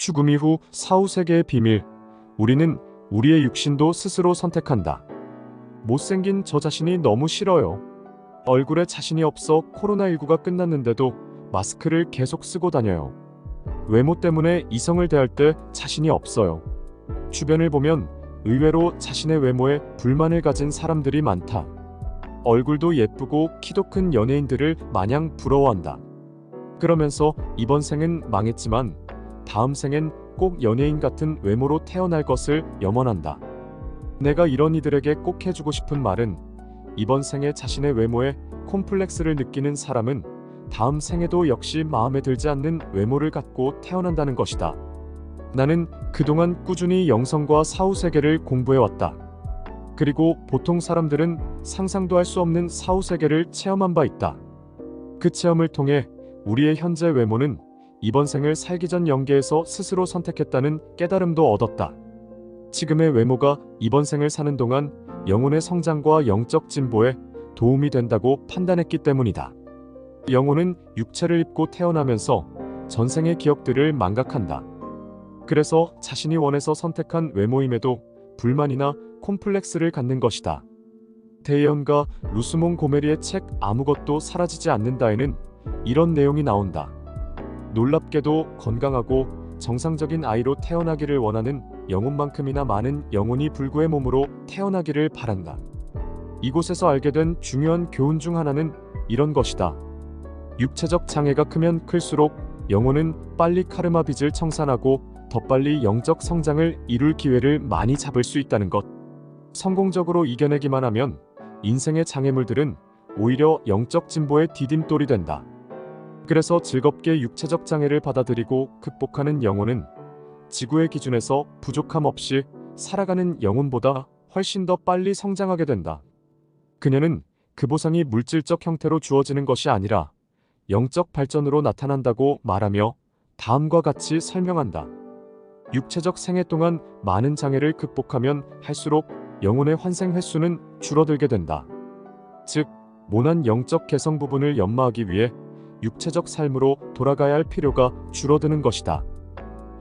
죽음 이후 사후세계의 비밀. 우리는 우리의 육신도 스스로 선택한다. 못생긴 저 자신이 너무 싫어요. 얼굴에 자신이 없어 코로나19가 끝났는데도 마스크를 계속 쓰고 다녀요. 외모 때문에 이성을 대할 때 자신이 없어요. 주변을 보면 의외로 자신의 외모에 불만을 가진 사람들이 많다. 얼굴도 예쁘고 키도 큰 연예인들을 마냥 부러워한다. 그러면서 이번 생은 망했지만 다음 생엔 꼭 연예인 같은 외모로 태어날 것을 염원한다. 내가 이런 이들에게 꼭 해주고 싶은 말은, 이번 생에 자신의 외모에 콤플렉스를 느끼는 사람은 다음 생에도 역시 마음에 들지 않는 외모를 갖고 태어난다는 것이다. 나는 그동안 꾸준히 영성과 사후세계를 공부해왔다. 그리고 보통 사람들은 상상도 할 수 없는 사후세계를 체험한 바 있다. 그 체험을 통해 우리의 현재 외모는 이번 생을 살기 전 영계에서 스스로 선택했다는 깨달음도 얻었다. 지금의 외모가 이번 생을 사는 동안 영혼의 성장과 영적 진보에 도움이 된다고 판단했기 때문이다. 영혼은 육체를 입고 태어나면서 전생의 기억들을 망각한다. 그래서 자신이 원해서 선택한 외모임에도 불만이나 콤플렉스를 갖는 것이다. 대예언가 루스몽 고메리의 책 아무것도 사라지지 않는다에는 이런 내용이 나온다. 놀랍게도 건강하고 정상적인 아이로 태어나기를 원하는 영혼만큼이나 많은 영혼이 불구의 몸으로 태어나기를 바란다. 이곳에서 알게 된 중요한 교훈 중 하나는 이런 것이다. 육체적 장애가 크면 클수록 영혼은 빨리 카르마 빚을 청산하고 더 빨리 영적 성장을 이룰 기회를 많이 잡을 수 있다는 것. 성공적으로 이겨내기만 하면 인생의 장애물들은 오히려 영적 진보의 디딤돌이 된다. 그래서 즐겁게 육체적 장애를 받아들이고 극복하는 영혼은 지구의 기준에서 부족함 없이 살아가는 영혼보다 훨씬 더 빨리 성장하게 된다. 그녀는 그 보상이 물질적 형태로 주어지는 것이 아니라 영적 발전으로 나타난다고 말하며 다음과 같이 설명한다. 육체적 생애 동안 많은 장애를 극복하면 할수록 영혼의 환생 횟수는 줄어들게 된다. 즉, 모난 영적 개성 부분을 연마하기 위해 육체적 삶으로 돌아가야 할 필요가 줄어드는 것이다.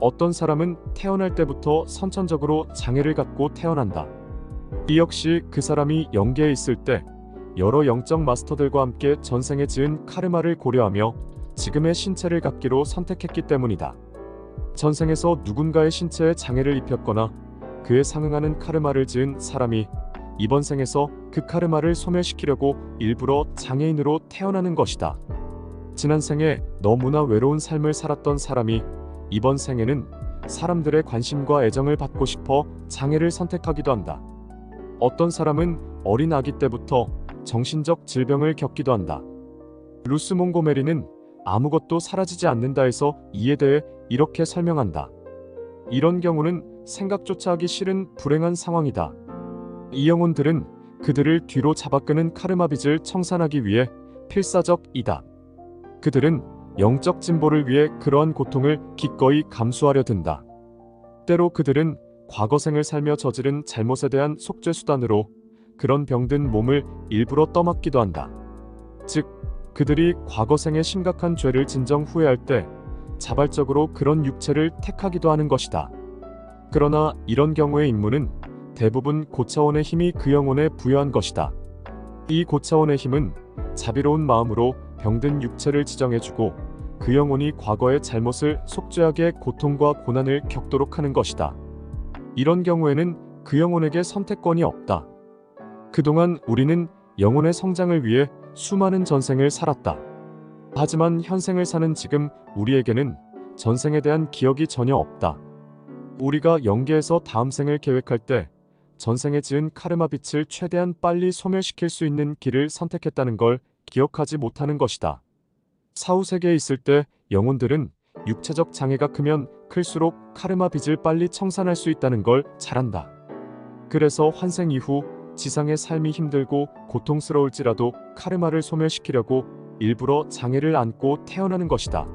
어떤 사람은 태어날 때부터 선천적으로 장애를 갖고 태어난다. 이 역시 그 사람이 영계에 있을 때 여러 영적 마스터들과 함께 전생에 지은 카르마를 고려하며 지금의 신체를 갖기로 선택했기 때문이다. 전생에서 누군가의 신체에 장애를 입혔거나 그에 상응하는 카르마를 지은 사람이 이번 생에서 그 카르마를 소멸시키려고 일부러 장애인으로 태어나는 것이다. 지난 생에 너무나 외로운 삶을 살았던 사람이 이번 생에는 사람들의 관심과 애정을 받고 싶어 장애를 선택하기도 한다. 어떤 사람은 어린 아기 때부터 정신적 질병을 겪기도 한다. 루스 몽고메리는 아무것도 사라지지 않는다에서 이에 대해 이렇게 설명한다. 이런 경우는 생각조차 하기 싫은 불행한 상황이다. 이 영혼들은 그들을 뒤로 잡아끄는 카르마 빚을 청산하기 위해 필사적이다. 그들은 영적 진보를 위해 그러한 고통을 기꺼이 감수하려 든다. 때로 그들은 과거생을 살며 저지른 잘못에 대한 속죄수단으로 그런 병든 몸을 일부러 떠맡기도 한다. 즉, 그들이 과거생의 심각한 죄를 진정 후회할 때 자발적으로 그런 육체를 택하기도 하는 것이다. 그러나 이런 경우의 임무는 대부분 고차원의 힘이 그 영혼에 부여한 것이다. 이 고차원의 힘은 자비로운 마음으로 병든 육체를 지정해주고 그 영혼이 과거의 잘못을 속죄하게 고통과 고난을 겪도록 하는 것이다. 이런 경우에는 그 영혼에게 선택권이 없다. 그동안 우리는 영혼의 성장을 위해 수많은 전생을 살았다. 하지만 현생을 사는 지금 우리에게는 전생에 대한 기억이 전혀 없다. 우리가 영계에서 다음 생을 계획할 때 전생에 지은 카르마 빚을 최대한 빨리 소멸시킬 수 있는 길을 선택했다는 걸 기억하지 못하는 것이다. 사후세계에 있을 때 영혼들은 육체적 장애가 크면 클수록 카르마 빚을 빨리 청산할 수 있다는 걸 잘 안다. 그래서 환생 이후 지상의 삶이 힘들고 고통스러울지라도 카르마를 소멸시키려고 일부러 장애를 안고 태어나는 것이다.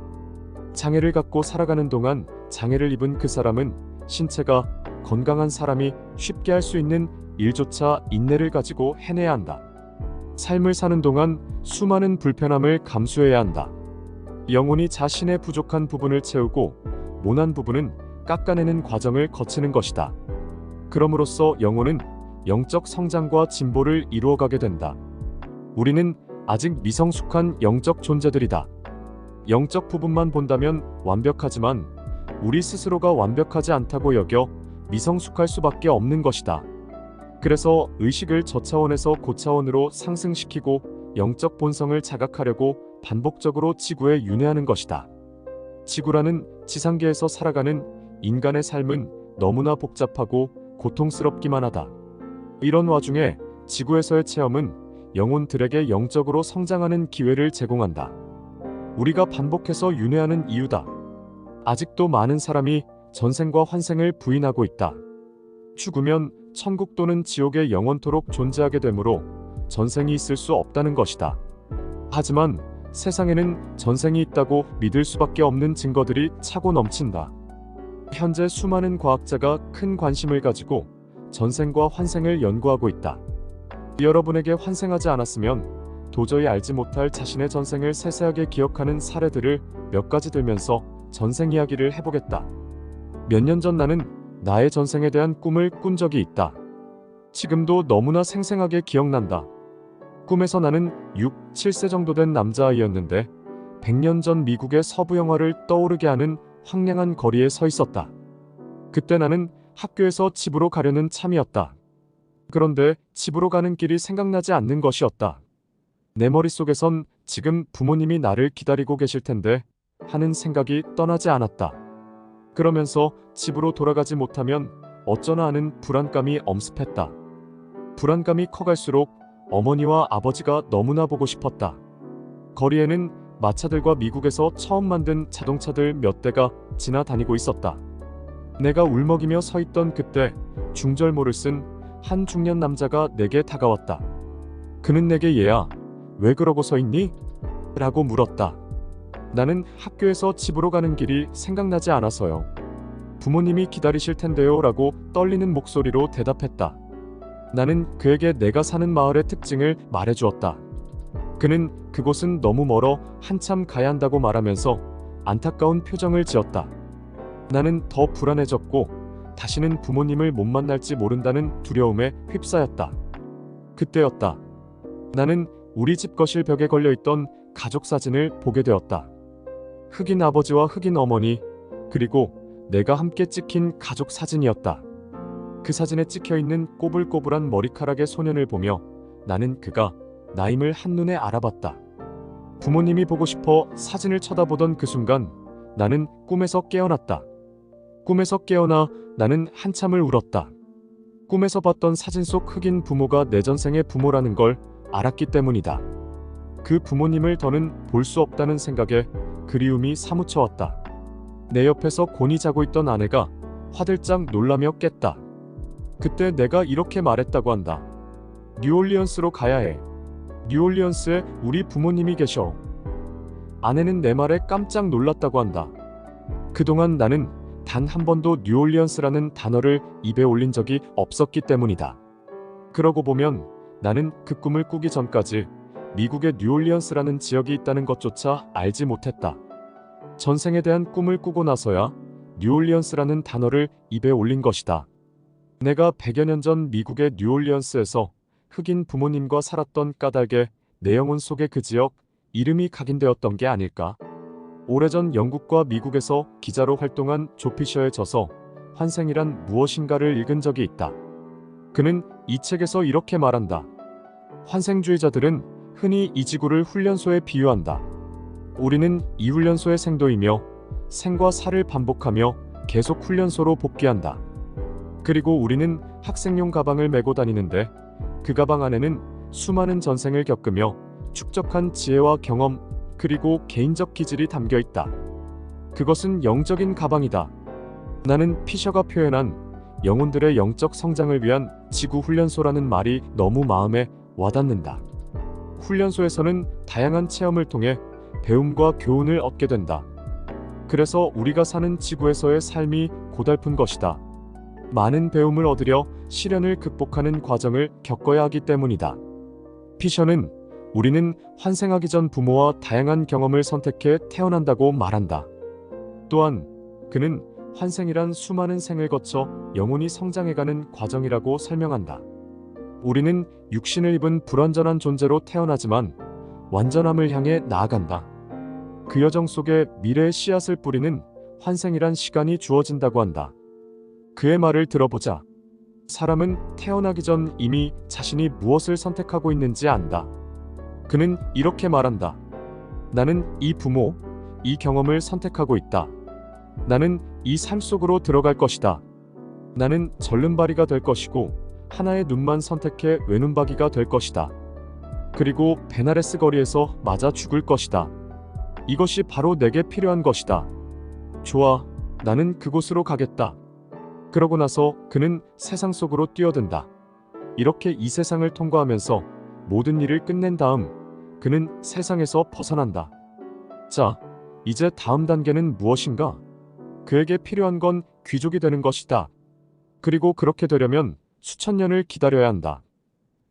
장애를 갖고 살아가는 동안 장애를 입은 그 사람은 신체가 건강한 사람이 쉽게 할 수 있는 일조차 인내를 가지고 해내야 한다. 삶을 사는 동안 수많은 불편함을 감수해야 한다. 영혼이 자신의 부족한 부분을 채우고 모난 부분은 깎아내는 과정을 거치는 것이다. 그럼으로써 영혼은 영적 성장과 진보를 이루어가게 된다. 우리는 아직 미성숙한 영적 존재들이다. 영적 부분만 본다면 완벽하지만 우리 스스로가 완벽하지 않다고 여겨 미성숙할 수밖에 없는 것이다. 그래서 의식을 저차원에서 고차원으로 상승시키고 영적 본성을 자각하려고 반복적으로 지구에 윤회하는 것이다. 지구라는 지상계에서 살아가는 인간의 삶은 너무나 복잡하고 고통스럽기만 하다. 이런 와중에 지구에서의 체험은 영혼들에게 영적으로 성장하는 기회를 제공한다. 우리가 반복해서 윤회하는 이유다. 아직도 많은 사람이 전생과 환생을 부인하고 있다. 죽으면 천국 또는 지옥에 영원토록 존재하게 되므로 전생이 있을 수 없다는 것이다. 하지만 세상에는 전생이 있다고 믿을 수밖에 없는 증거들이 차고 넘친다. 현재 수많은 과학자가 큰 관심을 가지고 전생과 환생을 연구하고 있다. 여러분에게 환생하지 않았으면 도저히 알지 못할 자신의 전생을 세세하게 기억하는 사례들을 몇 가지 들면서 전생 이야기를 해보겠다. 몇 년 전 나는 나의 전생에 대한 꿈을 꾼 적이 있다. 지금도 너무나 생생하게 기억난다. 꿈에서 나는 6, 7세 정도 된 남자아이였는데 100년 전 미국의 서부 영화를 떠오르게 하는 황량한 거리에 서 있었다. 그때 나는 학교에서 집으로 가려는 참이었다. 그런데 집으로 가는 길이 생각나지 않는 것이었다. 내 머릿속에선 지금 부모님이 나를 기다리고 계실 텐데 하는 생각이 떠나지 않았다. 그러면서 집으로 돌아가지 못하면 어쩌나 하는 불안감이 엄습했다. 불안감이 커갈수록 어머니와 아버지가 너무나 보고 싶었다. 거리에는 마차들과 미국에서 처음 만든 자동차들 몇 대가 지나다니고 있었다. 내가 울먹이며 서 있던 그때 중절모를 쓴 한 중년 남자가 내게 다가왔다. 그는 내게 얘야, 왜 그러고 서 있니? 라고 물었다. 나는 학교에서 집으로 가는 길이 생각나지 않아서요. 부모님이 기다리실 텐데요 라고 떨리는 목소리로 대답했다. 나는 그에게 내가 사는 마을의 특징을 말해주었다. 그는 그곳은 너무 멀어 한참 가야 한다고 말하면서 안타까운 표정을 지었다. 나는 더 불안해졌고 다시는 부모님을 못 만날지 모른다는 두려움에 휩싸였다. 그때였다. 나는 우리 집 거실 벽에 걸려있던 가족 사진을 보게 되었다. 흑인 아버지와 흑인 어머니, 그리고 내가 함께 찍힌 가족 사진이었다. 그 사진에 찍혀있는 꼬불꼬불한 머리카락의 소년을 보며 나는 그가 나임을 한눈에 알아봤다. 부모님이 보고 싶어 사진을 쳐다보던 그 순간 나는 꿈에서 깨어났다. 꿈에서 깨어나 나는 한참을 울었다. 꿈에서 봤던 사진 속 흑인 부모가 내 전생의 부모라는 걸 알았기 때문이다. 그 부모님을 더는 볼 수 없다는 생각에 그리움이 사무쳐왔다. 내 옆에서 곤히 자고 있던 아내가 화들짝 놀라며 깼다. 그때 내가 이렇게 말했다고 한다. 뉴올리언스로 가야 해. 뉴올리언스에 우리 부모님이 계셔. 아내는 내 말에 깜짝 놀랐다고 한다. 그동안 나는 단 한 번도 뉴올리언스라는 단어를 입에 올린 적이 없었기 때문이다. 그러고 보면 나는 그 꿈을 꾸기 전까지 미국의 뉴올리언스라는 지역이 있다는 것조차 알지 못했다. 전생에 대한 꿈을 꾸고 나서야 뉴올리언스라는 단어를 입에 올린 것이다. 내가 100여 년 전 미국의 뉴올리언스에서 흑인 부모님과 살았던 까닭에 내 영혼 속의 그 지역 이름이 각인되었던 게 아닐까? 오래전 영국과 미국에서 기자로 활동한 조 피셔의 저서 환생이란 무엇인가를 읽은 적이 있다. 그는 이 책에서 이렇게 말한다. 환생주의자들은 흔히 이 지구를 훈련소에 비유한다. 우리는 이 훈련소의 생도이며 생과 사를 반복하며 계속 훈련소로 복귀한다. 그리고 우리는 학생용 가방을 메고 다니는데 그 가방 안에는 수많은 전생을 겪으며 축적한 지혜와 경험 그리고 개인적 기질이 담겨 있다. 그것은 영적인 가방이다. 나는 피셔가 표현한 영혼들의 영적 성장을 위한 지구 훈련소라는 말이 너무 마음에 와닿는다. 훈련소에서는 다양한 체험을 통해 배움과 교훈을 얻게 된다. 그래서 우리가 사는 지구에서의 삶이 고달픈 것이다. 많은 배움을 얻으려 시련을 극복하는 과정을 겪어야 하기 때문이다. 피셔는 우리는 환생하기 전 부모와 다양한 경험을 선택해 태어난다고 말한다. 또한 그는 환생이란 수많은 생을 거쳐 영혼이 성장해가는 과정이라고 설명한다. 우리는 육신을 입은 불완전한 존재로 태어나지만 완전함을 향해 나아간다. 그 여정 속에 미래의 씨앗을 뿌리는 환생이란 시간이 주어진다고 한다. 그의 말을 들어보자. 사람은 태어나기 전 이미 자신이 무엇을 선택하고 있는지 안다. 그는 이렇게 말한다. 나는 이 부모, 이 경험을 선택하고 있다. 나는 이 삶 속으로 들어갈 것이다. 나는 절름발이가 될 것이고 하나의 눈만 선택해 외눈박이가 될 것이다. 그리고 베나레스 거리에서 맞아 죽을 것이다. 이것이 바로 내게 필요한 것이다. 좋아, 나는 그곳으로 가겠다. 그러고 나서 그는 세상 속으로 뛰어든다. 이렇게 이 세상을 통과하면서 모든 일을 끝낸 다음 그는 세상에서 벗어난다. 자, 이제 다음 단계는 무엇인가? 그에게 필요한 건 귀족이 되는 것이다. 그리고 그렇게 되려면 수천 년을 기다려야 한다.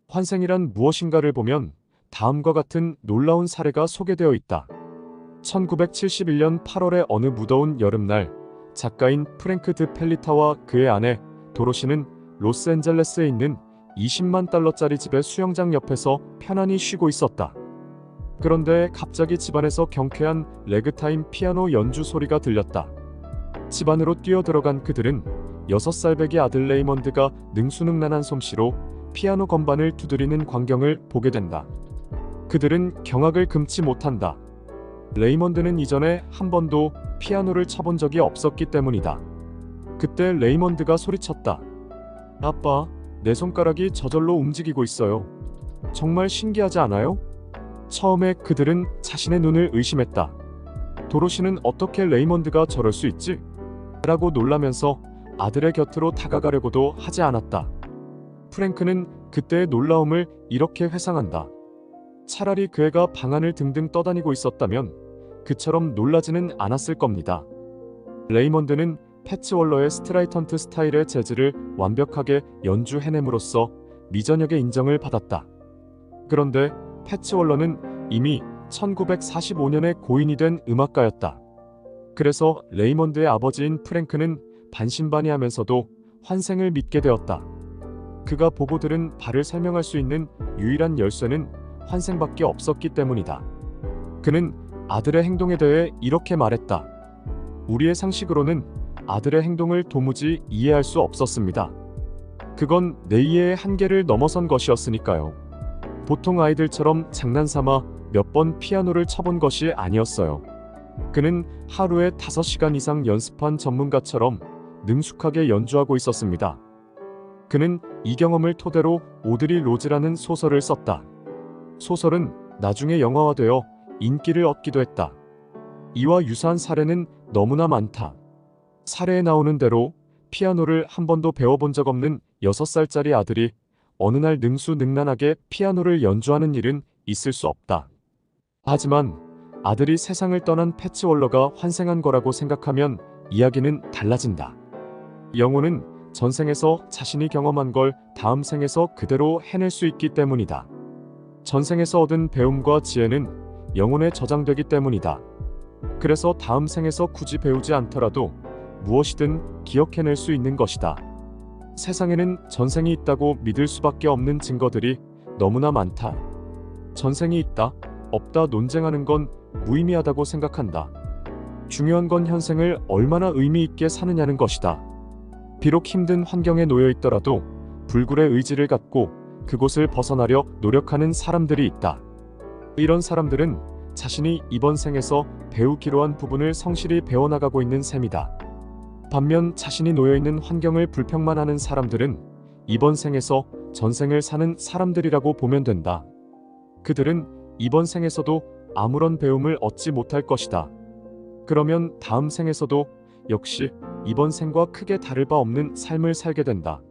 환생이란 무엇인가를 보면 다음과 같은 놀라운 사례가 소개되어 있다. 1971년 8월의 어느 무더운 여름날, 작가인 프랭크 드 펠리타와 그의 아내 도로시는 로스앤젤레스에 있는 20만 달러짜리 집의 수영장 옆에서 편안히 쉬고 있었다. 그런데 갑자기 집안에서 경쾌한 레그타임 피아노 연주 소리가 들렸다. 집 안으로 뛰어들어간 그들은 6살 배기 아들 레이먼드가 능수능란한 솜씨로 피아노 건반을 두드리는 광경을 보게 된다. 그들은 경악을 금치 못한다. 레이먼드는 이전에 한 번도 피아노를 쳐본 적이 없었기 때문이다. 그때 레이먼드가 소리쳤다. 아빠, 내 손가락이 저절로 움직이고 있어요. 정말 신기하지 않아요? 처음에 그들은 자신의 눈을 의심했다. 도로시는 어떻게 레이먼드가 저럴 수 있지? 라고 놀라면서 아들의 곁으로 다가가려고도 하지 않았다. 프랭크는 그때의 놀라움을 이렇게 회상한다. 차라리 그 애가 방 안을 등등 떠다니고 있었다면 그처럼 놀라지는 않았을 겁니다. 레이먼드는 패치 월러의 스트라이턴트 스타일의 재즈를 완벽하게 연주해냄으로써 미전역의 인정을 받았다. 그런데 패치 월러는 이미 1945년에 고인이 된 음악가였다. 그래서 레이먼드의 아버지인 프랭크는 반신반의하면서도 환생을 믿게 되었다. 그가 보고 들은 바를 설명할 수 있는 유일한 열쇠는 환생밖에 없었기 때문이다. 그는 아들의 행동에 대해 이렇게 말했다. 우리의 상식으로는 아들의 행동을 도무지 이해할 수 없었습니다. 그건 내 이해의 한계를 넘어선 것이었으니까요. 보통 아이들처럼 장난삼아 몇 번 피아노를 쳐본 것이 아니었어요. 그는 하루에 5시간 이상 연습한 전문가처럼 능숙하게 연주하고 있었습니다. 그는 이 경험을 토대로 오드리 로즈라는 소설을 썼다. 소설은 나중에 영화화되어 인기를 얻기도 했다. 이와 유사한 사례는 너무나 많다. 사례에 나오는 대로 피아노를 한 번도 배워본 적 없는 6살짜리 아들이 어느 날 능수능란하게 피아노를 연주하는 일은 있을 수 없다. 하지만 아들이 세상을 떠난 패치 월러가 환생한 거라고 생각하면 이야기는 달라진다. 영혼은 전생에서 자신이 경험한 걸 다음 생에서 그대로 해낼 수 있기 때문이다. 전생에서 얻은 배움과 지혜는 영혼에 저장되기 때문이다. 그래서 다음 생에서 굳이 배우지 않더라도 무엇이든 기억해낼 수 있는 것이다. 세상에는 전생이 있다고 믿을 수밖에 없는 증거들이 너무나 많다. 전생이 있다, 없다 논쟁하는 건 무의미하다고 생각한다. 중요한 건 현생을 얼마나 의미 있게 사느냐는 것이다. 비록 힘든 환경에 놓여 있더라도 불굴의 의지를 갖고 그곳을 벗어나려 노력하는 사람들이 있다. 이런 사람들은 자신이 이번 생에서 배우기로 한 부분을 성실히 배워나가고 있는 셈이다. 반면 자신이 놓여있는 환경을 불평만 하는 사람들은 이번 생에서 전생을 사는 사람들이라고 보면 된다. 그들은 이번 생에서도 아무런 배움을 얻지 못할 것이다. 그러면 다음 생에서도 역시 이번 생과 크게 다를 바 없는 삶을 살게 된다.